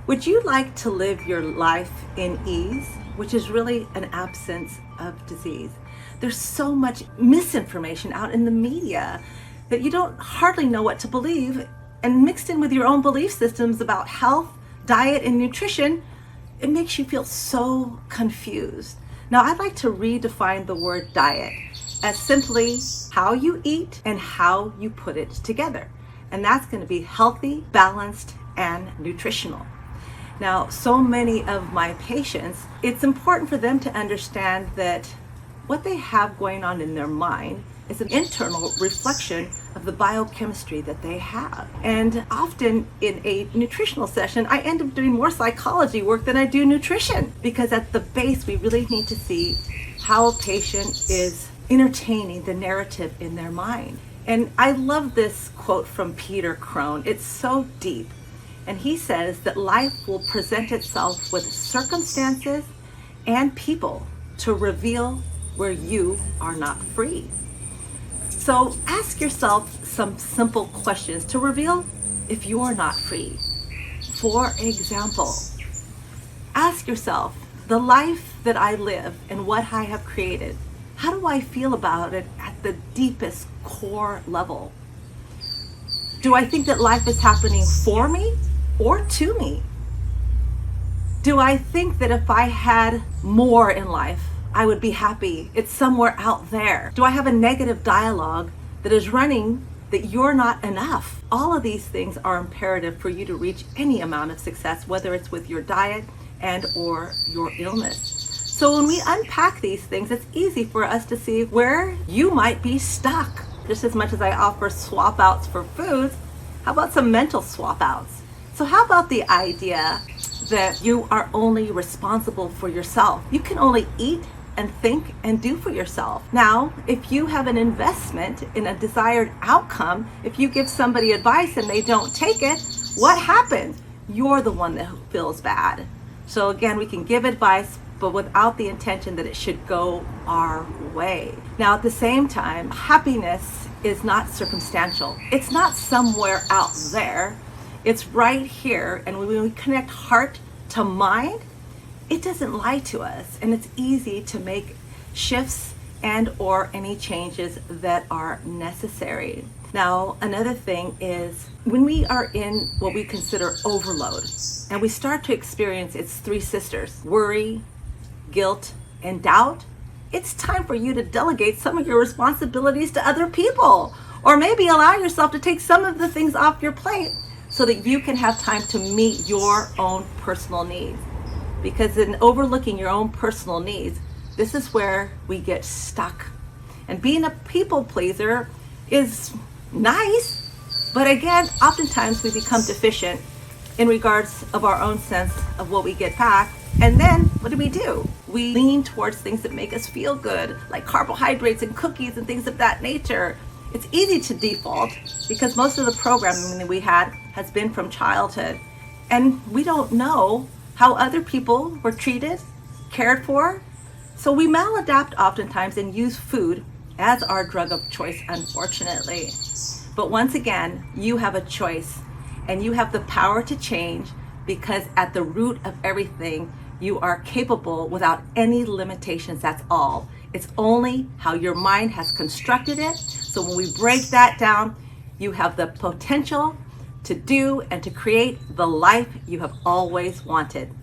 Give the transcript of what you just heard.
Would you like to live your life in ease, which is really an absence of disease? There's so much misinformation out in the media that you don't hardly know what to believe, and mixed in with your own belief systems about health, diet, and nutrition, it makes you feel so confused. Now, I'd like to redefine the word diet as simply how you eat and how you put it together. And that's going to be healthy, balanced, and nutritional. Now, so many of my patients, it's important for them to understand that what they have going on in their mind is an internal reflection of the biochemistry that they have. And often in a nutritional session, I end up doing more psychology work than I do nutrition, because at the base, we really need to see how a patient is entertaining the narrative in their mind. And I love this quote from Peter Crone. It's so deep. And he says that life will present itself with circumstances and people to reveal where you are not free. So ask yourself some simple questions to reveal if you're not free. For example, ask yourself, the life that I live and what I have created, how do I feel about it at the deepest core level? Do I think that life is happening for me or to me? Do I think that if I had more in life, I would be happy? It's somewhere out there. Do I have a negative dialogue that is running that you're not enough? All of these things are imperative for you to reach any amount of success, whether it's with your diet and or your illness. So when we unpack these things, it's easy for us to see where you might be stuck. Just as much as I offer swap outs for foods, how about some mental swap outs? So how about the idea that you are only responsible for yourself? You can only eat and think and do for yourself. Now, if you have an investment in a desired outcome, if you give somebody advice and they don't take it, what happens? You're the one that feels bad. So again, we can give advice, but without the intention that it should go our way. Now, at the same time, happiness is not circumstantial. It's not somewhere out there. It's right here. And when we connect heart to mind, it doesn't lie to us, and it's easy to make shifts and or any changes that are necessary. Now, another thing is when we are in what we consider overload and we start to experience its three sisters, worry, guilt, and doubt, it's time for you to delegate some of your responsibilities to other people, or maybe allow yourself to take some of the things off your plate so that you can have time to meet your own personal needs. Because in overlooking your own personal needs, this is where we get stuck. And being a people pleaser is nice, but again, oftentimes we become deficient in regards of our own sense of what we get back. And then what do? We lean towards things that make us feel good, like carbohydrates and cookies and things of that nature. It's easy to default because most of the programming that we had has been from childhood. And we don't know how other people were treated, cared for. So we maladapt oftentimes and use food as our drug of choice, unfortunately. But once again, you have a choice and you have the power to change, because at the root of everything, you are capable without any limitations. That's all. It's only how your mind has constructed it. So when we break that down, you have the potential to do and to create the life you have always wanted.